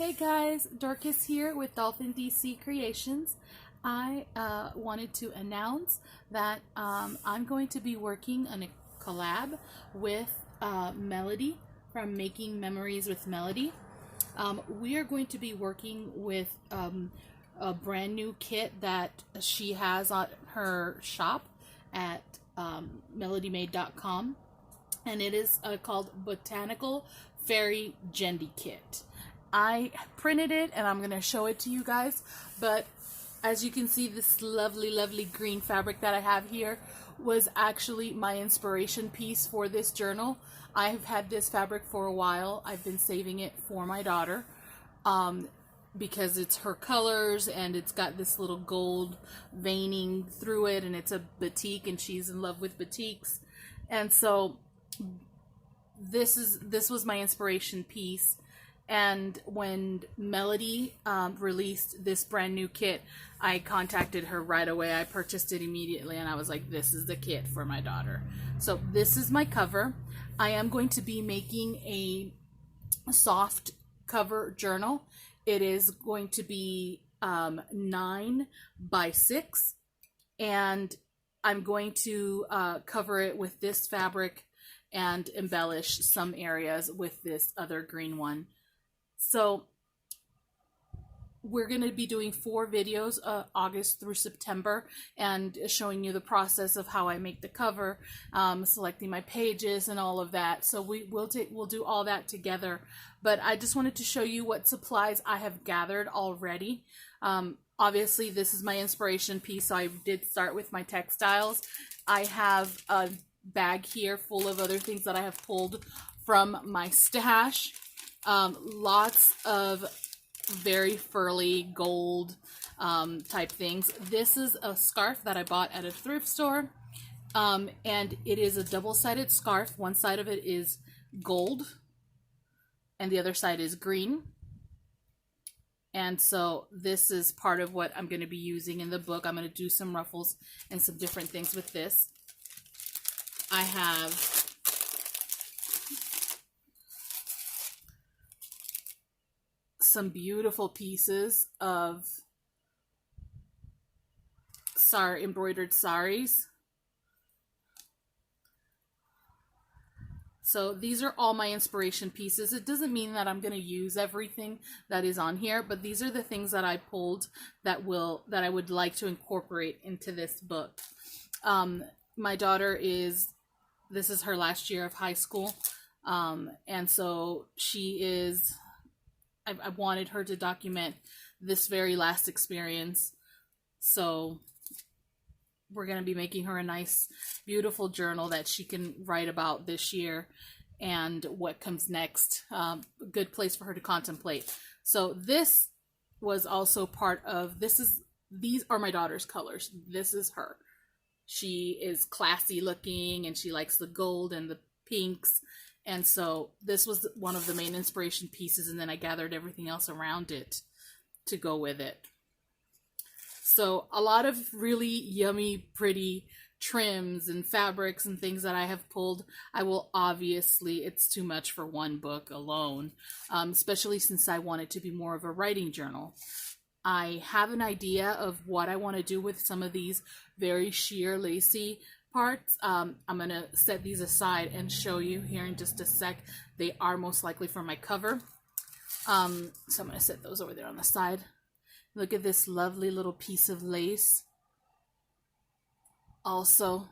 Hey guys, Dorcas here with Dolphin DC Creations. I wanted to announce that I'm going to be working on a collab with Melodi from Making Memories with Melodi. We are going to be working with a brand new kit that she has on her shop at melodimade.com, and it is called Botanical Fairy Gendy Kit. I printed it and I'm going to show it to you guys, but as you can see, this lovely green fabric that I have here was actually my inspiration piece for this journal. I've had this fabric for a while. I've been saving it for my daughter because it's her colors and it's got this little gold veining through it, and it's a batik and she's in love with batiks. And so this was my inspiration piece. And when Melodi released this brand new kit, I contacted her right away. I purchased it immediately and I was like, this is the kit for my daughter. So this is my cover. I am going to be making a soft cover journal. It is going to be 9 by 6, and I'm going to cover it with this fabric and embellish some areas with this other green one. So we're going to be doing 4 videos, August through September, and showing you the process of how I make the cover, selecting my pages and all of that. So we'll do all that together. But I just wanted to show you what supplies I have gathered already. Obviously, this is my inspiration piece, so I did start with my textiles. I have a bag here full of other things that I have pulled from my stash. Lots of very furry gold type things. This is a scarf that I bought at a thrift store, and it is a double-sided scarf. One side of it is gold and the other side is green. And so this is part of what I'm going to be using in the book. I'm going to do some ruffles and some different things with this. I have some beautiful pieces of embroidered saris. So these are all my inspiration pieces. It doesn't mean that I'm going to use everything that is on here, but these are the things that I pulled that I would like to incorporate into this book. My daughter this is her last year of high school, and so I wanted her to document this very last experience. So we're going to be making her a nice, beautiful journal that she can write about this year and what comes next. Good place for her to contemplate. So this was also part of, these are my daughter's colors. This is her. She is classy looking and she likes the gold and the pinks. And so this was one of the main inspiration pieces, and then I gathered everything else around it to go with it. So a lot of really yummy, pretty trims and fabrics and things that I have pulled. I will obviously, it's too much for one book alone, especially since I want it to be more of a writing journal. I have an idea of what I want to do with some of these very sheer, lacy parts. I'm going to set these aside and show you here in just a sec. They are most likely for my cover. So I'm going to set those over there on the side. Look at this lovely little piece of lace. Also,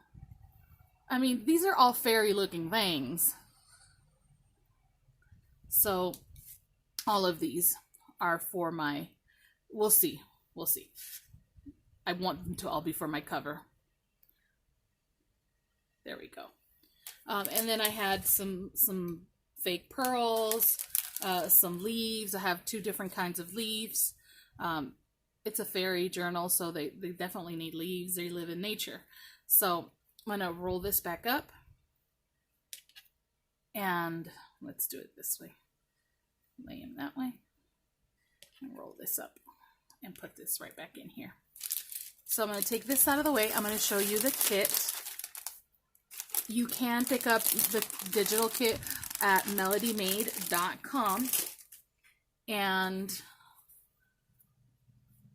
I mean, these are all fairy looking things. So all of these are for my, we'll see. I want them to all be for my cover. There we go. And then I had some fake pearls, some leaves. I have 2 different kinds of leaves. It's a fairy journal, so they definitely need leaves. They live in nature. So I'm going to roll this back up. And let's do it this way. Lay them that way. And roll this up and put this right back in here. So I'm going to take this out of the way. I'm going to show you the kit. You can pick up the digital kit at melodimade.com. and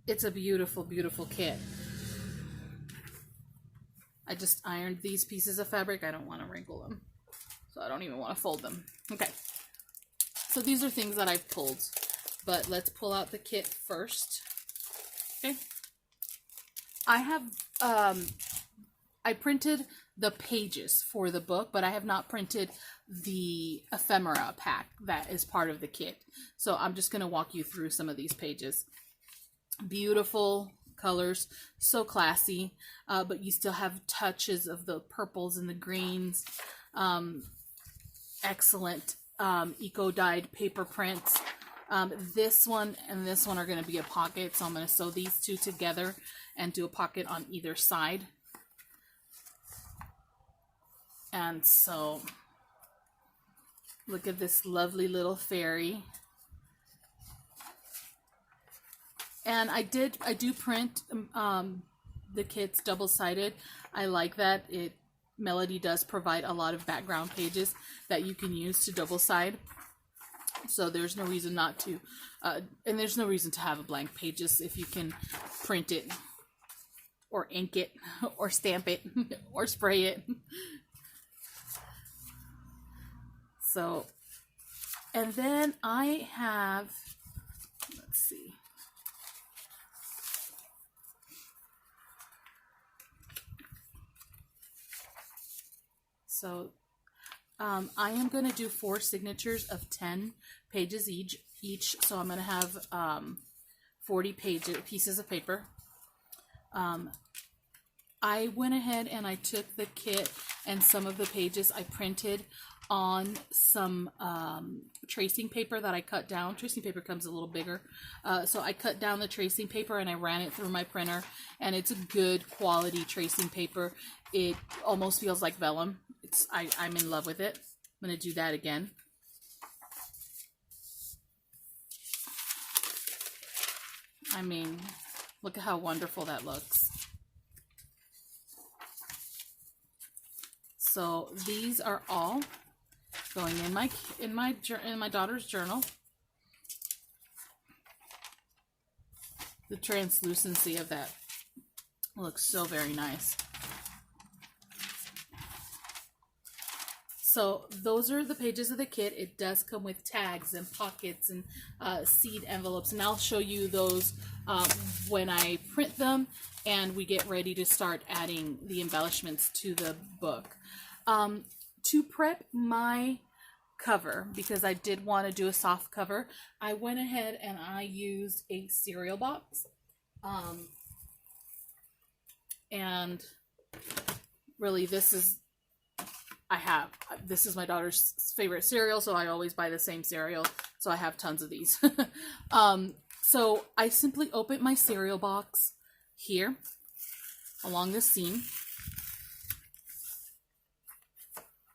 it's a beautiful, beautiful kit. I just ironed these pieces of fabric. I don't want to wrinkle them, so I don't even want to fold them. Okay, so these are things that I've pulled, but let's pull out the kit first. Okay, I have I printed the pages for the book, but I have not printed the ephemera pack that is part of the kit. So I'm just going to walk you through some of these pages. Beautiful colors, so classy, but you still have touches of the purples and the greens. Excellent eco-dyed paper prints. This one and this one are going to be a pocket, so I'm going to sew these two together and do a pocket on either side. And so look at this lovely little fairy. And I do print the kits double-sided. I like that. Melodi does provide a lot of background pages that you can use to double-side. So there's no reason not to, and there's no reason to have a blank pages if you can print it or ink it or stamp it or spray it. So, and then I have, let's see. So, I am going to do 4 signatures of 10 pages each. So I'm going to have 40 pieces of paper. I went ahead and I took the kit and some of the pages I printed on some tracing paper that I cut down. Tracing paper comes a little bigger. So I cut down the tracing paper and I ran it through my printer, and it's a good quality tracing paper. It almost feels like vellum. I'm in love with it. I'm going to do that again. I mean, look at how wonderful that looks. So these are all going in my daughter's journal. The translucency of that looks so very nice. So those are the pages of the kit. It does come with tags and pockets and seed envelopes, and I'll show you those when I print them and we get ready to start adding the embellishments to the book. To prep my cover, because I did want to do a soft cover, I went ahead and I used a cereal box. And really this is my daughter's favorite cereal, so I always buy the same cereal, so I have tons of these. So I simply opened my cereal box here along the seam,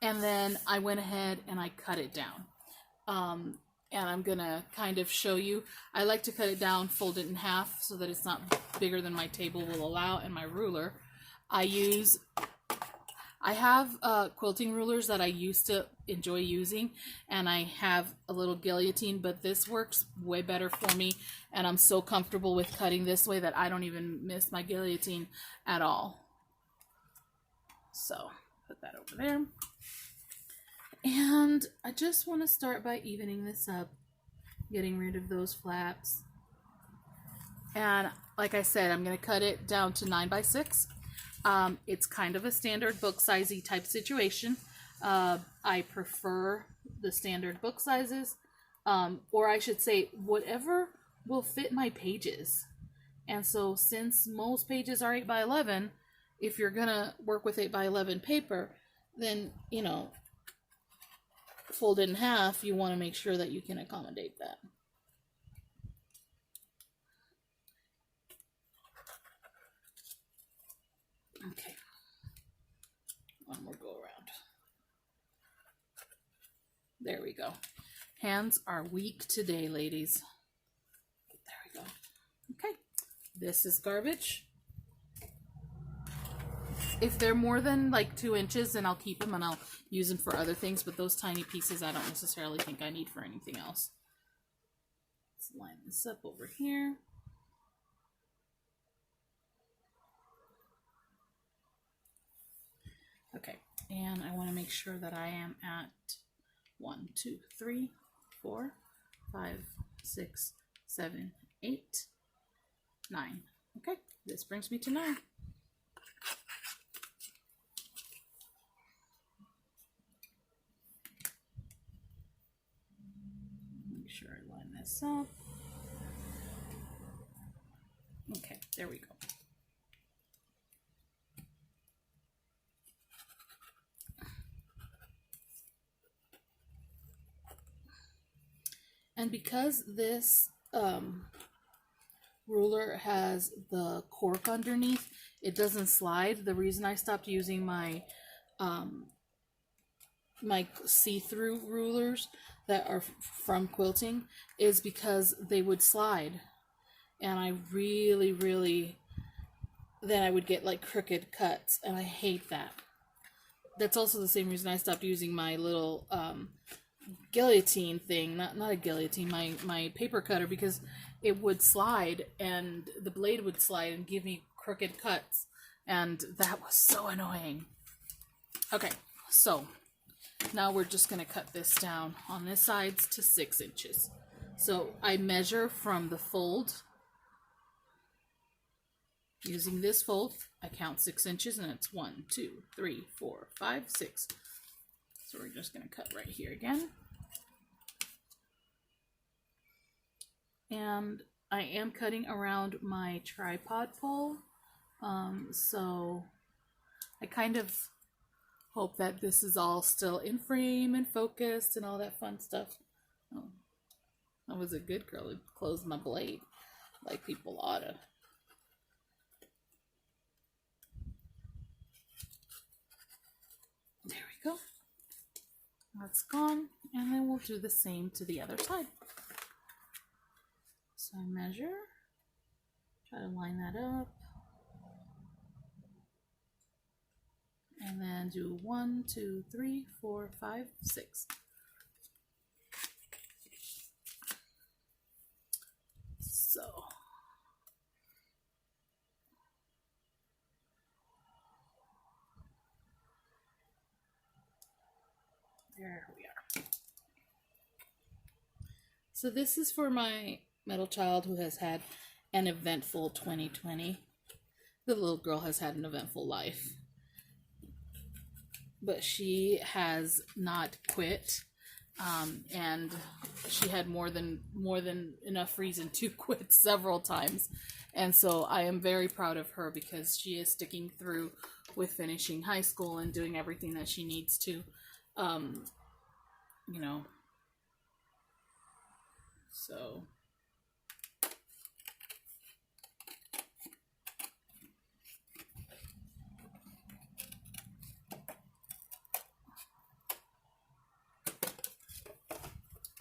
and then I went ahead and I cut it down. And I'm gonna kind of show you. I like to cut it down, fold it in half so that it's not bigger than my table will allow, and my ruler. I have quilting rulers that I used to enjoy using, and I have a little guillotine, but this works way better for me, and I'm so comfortable with cutting this way that I don't even miss my guillotine at all. So, put that over there. And I just want to start by evening this up, getting rid of those flaps. And like I said, I'm going to cut it down to 9x6. It's kind of a standard book sizey type situation. I prefer the standard book sizes, or I should say whatever will fit my pages. And so since most pages are 8x11, if you're gonna work with 8x11 paper, then, you know, fold it in half, you want to make sure that you can accommodate that. Okay, one more go around. There we go. Hands are weak today, ladies. There we go. Okay, this is garbage. If they're more than like 2 inches, then I'll keep them and I'll use them for other things, but those tiny pieces I don't necessarily think I need for anything else. Let's line this up over here. Okay, and I want to make sure that I am at 1, 2, 3, 4, 5, 6, 7, 8, 9. Okay, this brings me to 9. Make sure I line this up. Okay, there we go. And because this ruler has the cork underneath, it doesn't slide. The reason I stopped using my my see-through rulers that are from quilting is because they would slide, and I really then I would get like crooked cuts, and I hate that. That's also the same reason I stopped using my little guillotine thing, not a guillotine, my paper cutter, because it would slide and the blade would slide and give me crooked cuts, and that was so annoying. Okay, so now we're just going to cut this down on this side to 6 inches. So I measure from the fold. Using this fold, I count 6 inches, and it's 1, 2, 3, 4, 5, 6. So we're just going to cut right here again. And I am cutting around my tripod pole. So I kind of hope that this is all still in frame and focused and all that fun stuff. Oh, I was a good girl who closed my blade like people oughta. There we go. That's gone. And then we'll do the same to the other side. So I measure, try to line that up, and then do 1, 2, 3, 4, 5, 6. So there we are. So this is for my middle child who has had an eventful 2020. The little girl has had an eventful life, but she has not quit, and she had more than enough reason to quit several times, and so I am very proud of her because she is sticking through with finishing high school and doing everything that she needs to, you know. So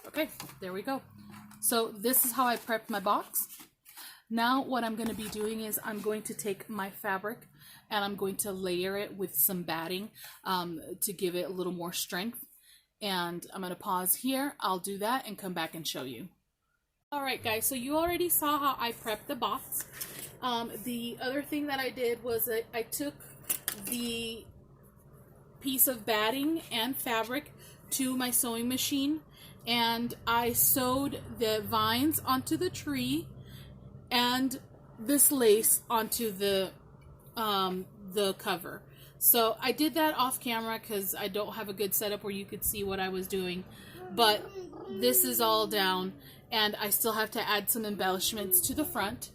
okay, there we go. So this is how I prepped my box. Now what I'm going to be doing is I'm going to take my fabric and I'm going to layer it with some batting to give it a little more strength. And I'm going to pause here. I'll do that and come back and show you. Alright guys, so you already saw how I prepped the box. The other thing that I did was I took the piece of batting and fabric to my sewing machine, and I sewed the vines onto the tree and this lace onto the cover. So I did that off camera because I don't have a good setup where you could see what I was doing, but this is all down, and I still have to add some embellishments to the front.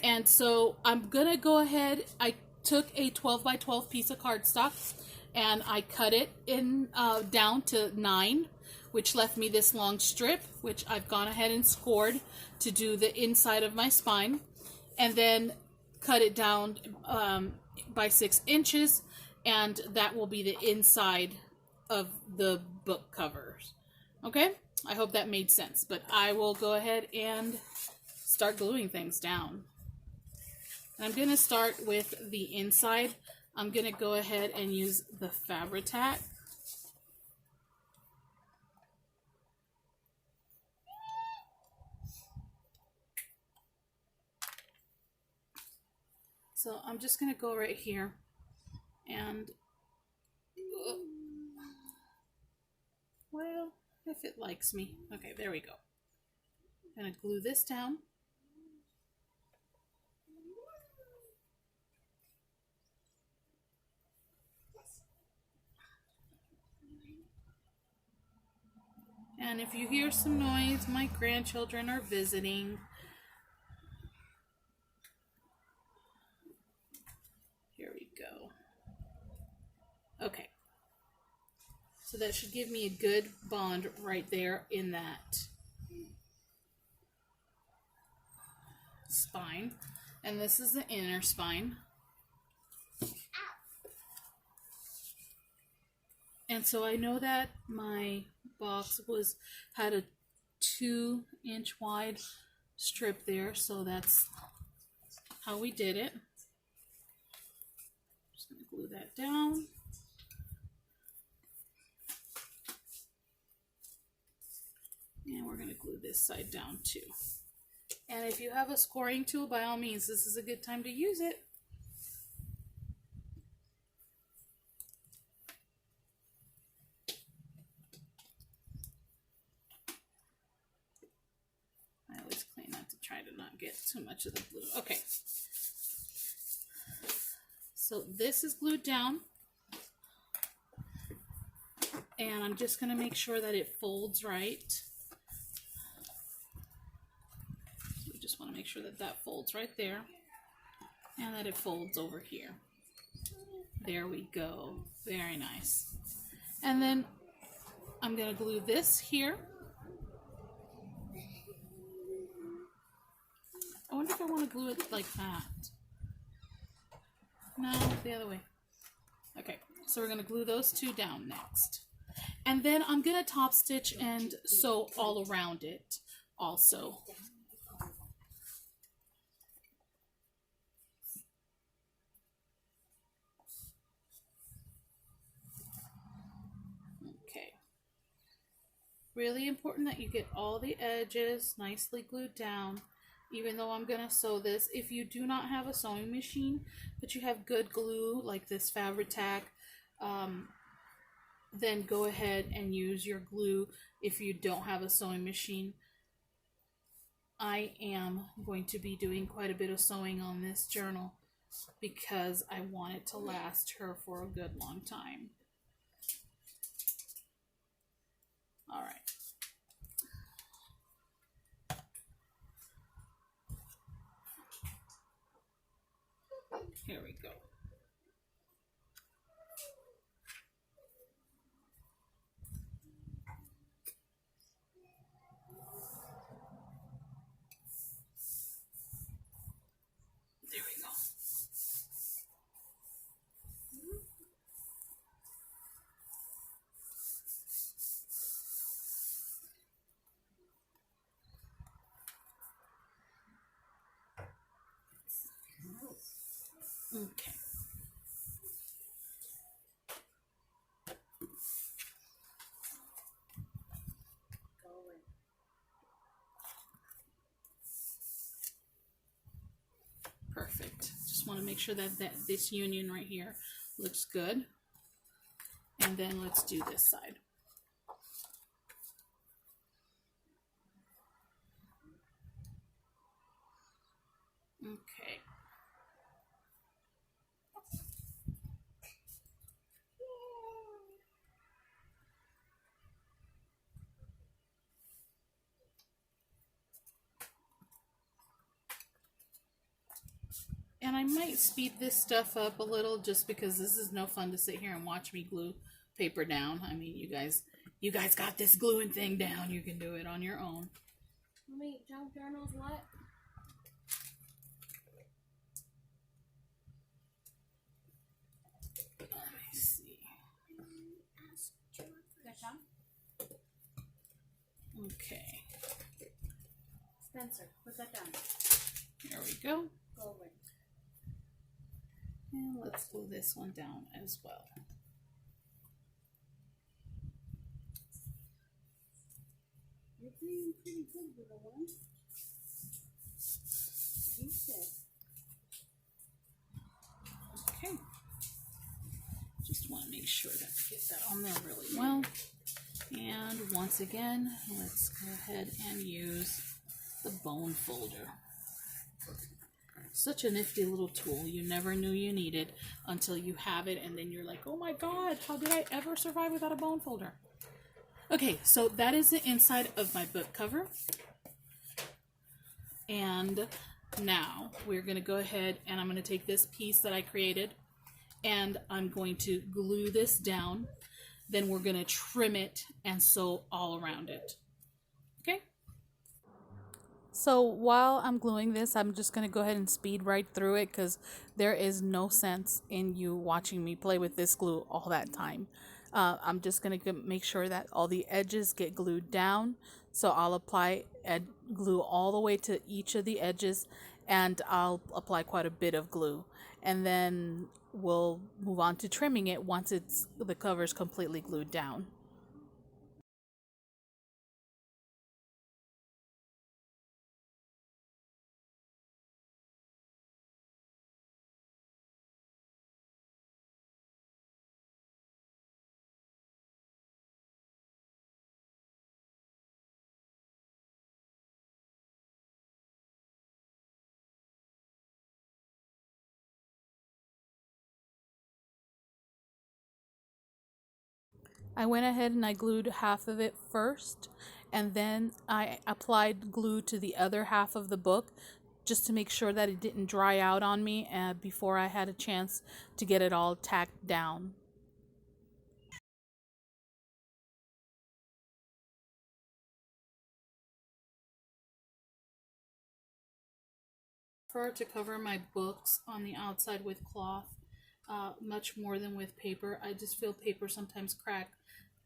And so I'm gonna go ahead, I took a 12 by 12 piece of cardstock and I cut it in down to 9, which left me this long strip, which I've gone ahead and scored to do the inside of my spine, and then cut it down by 6 inches, and that will be the inside of the book covers. Okay, I hope that made sense, but I will go ahead and start gluing things down. And I'm going to start with the inside. I'm going to go ahead and use the Fabri-Tac. So I'm just going to go right here and, well, if it likes me. Okay, there we go. I'm going to glue this down. And if you hear some noise, my grandchildren are visiting. Here we go. Okay. So that should give me a good bond right there in that spine. And this is the inner spine. And so I know that my box had a 2-inch wide strip there, so that's how we did it. Just gonna glue that down. And we're gonna glue this side down too. And if you have a scoring tool, by all means, this is a good time to use it. I always clean that to try to not get too much of the glue. Okay. So this is glued down. And I'm just going to make sure that it folds right. We just want to make sure that that folds right there. And that it folds over here. There we go. Very nice. And then I'm going to glue this here. I wonder if I want to glue it like that. No, the other way. Okay, so we're going to glue those two down next. And then I'm going to top stitch and sew all around it also. Okay. Really important that you get all the edges nicely glued down. Even though I'm going to sew this, if you do not have a sewing machine, but you have good glue like this Fabri-Tac, then go ahead and use your glue if you don't have a sewing machine. I am going to be doing quite a bit of sewing on this journal because I want it to last her for a good long time. All right. Here we go. There we go. Okay. Perfect. Just want to make sure that this union right here looks good. And then let's do this side. Okay. And I might speed this stuff up a little just because this is no fun to sit here and watch me glue paper down. I mean, you guys got this gluing thing down. You can do it on your own. Wait, junk journals what? Let me see. Okay. Spencer, put that down. There we go. Go over. And let's glue this one down as well. You're doing pretty good with the one. You said. make sure that I get that on there really well. And once again, let's go ahead and use the bone folder. Such a nifty little tool. You never knew you needed until you have it, and then you're like, oh my god, how did I ever survive without a bone folder? Okay, so that is the inside of my book cover. And now we're going to go ahead and I'm going to take this piece that I created and I'm going to glue this down. Then we're going to trim it and sew all around it. Okay? So while I'm gluing this, I'm just going to go ahead and speed right through it because there is no sense in you watching me play with this glue all that time. I'm just going to make sure that all the edges get glued down. So I'll apply glue all the way to each of the edges, and I'll apply quite a bit of glue. And then we'll move on to trimming it once the cover is completely glued down. I went ahead and I glued half of it first, and then I applied glue to the other half of the book just to make sure that it didn't dry out on me before I had a chance to get it all tacked down. I prefer to cover my books on the outside with cloth much more than with paper. I just feel paper sometimes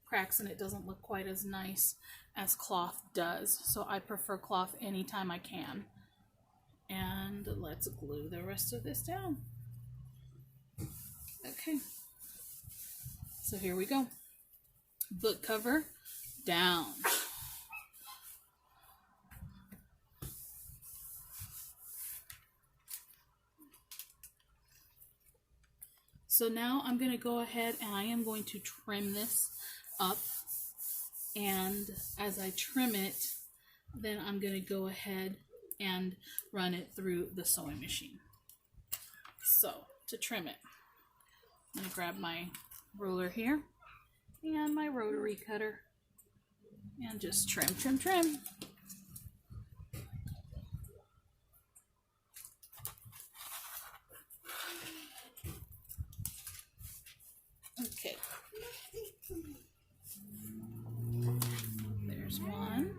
cracks and it doesn't look quite as nice as cloth does. So I prefer cloth anytime I can. And let's glue the rest of this down. Okay. So here we go. Book cover down. So now I'm going to go ahead and I am going to trim this up. And as I trim it, then I'm going to go ahead and run it through the sewing machine. So to trim it, I'm going to grab my ruler here and my rotary cutter and just trim, trim, trim. Okay. There's one.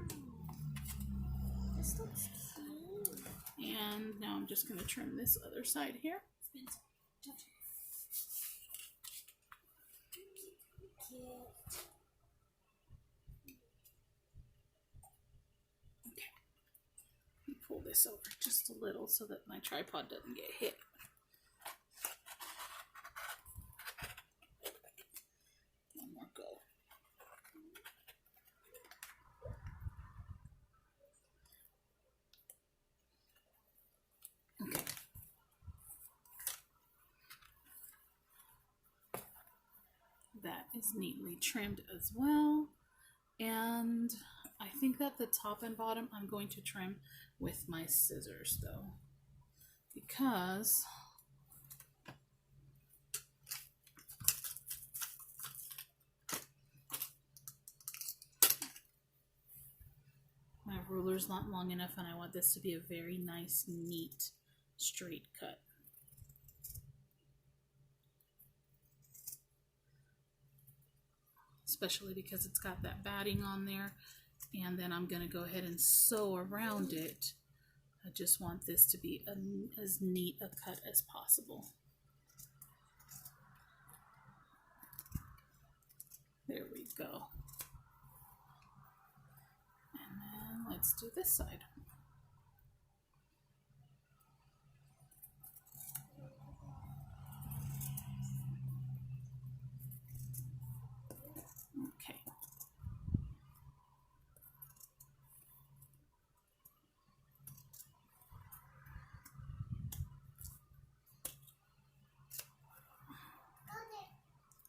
This looks cute. And now I'm just going to trim this other side here. Okay. Let me pull this over just a little so that my tripod doesn't get hit. One more go. Okay. That is neatly trimmed as well. And I think that the top and bottom I'm going to trim with my scissors though, because my ruler's not long enough and I want this to be a very nice, neat, straight cut. Especially because it's got that batting on there, and then I'm going to go ahead and sew around it. I just want this to be as neat a cut as possible. There we go. And then let's do this side. Okay.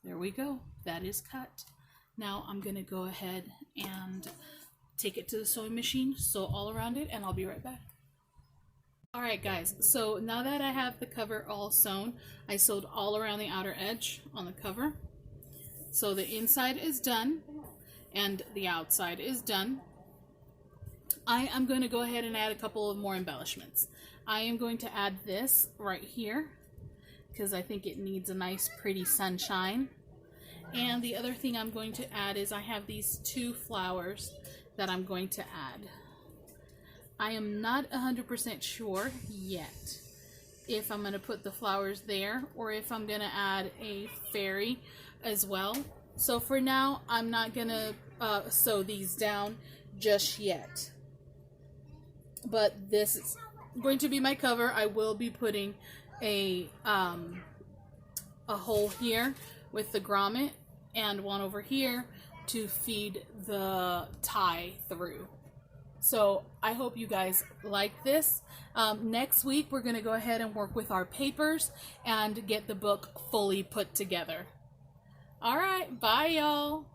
There we go. That is cut. Now I'm going to go ahead and take it to the sewing machine, sew all around it, and I'll be right back. Alright guys, so now that I have the cover all sewn, I sewed all around the outer edge on the cover. So the inside is done and the outside is done. I am going to go ahead and add a couple of more embellishments. I am going to add this right here because I think it needs a nice pretty sunshine. And the other thing I'm going to add is I have these 2 flowers that I'm going to add. I am not 100% sure yet if I'm going to put the flowers there or if I'm going to add a fairy as well. So for now, I'm not going to sew these down just yet. But this is going to be my cover. I will be putting a hole here with the grommet and one over here to feed the tie through. So I hope you guys like this. Next week we're going to go ahead and work with our papers and get the book fully put together. Alright, bye y'all.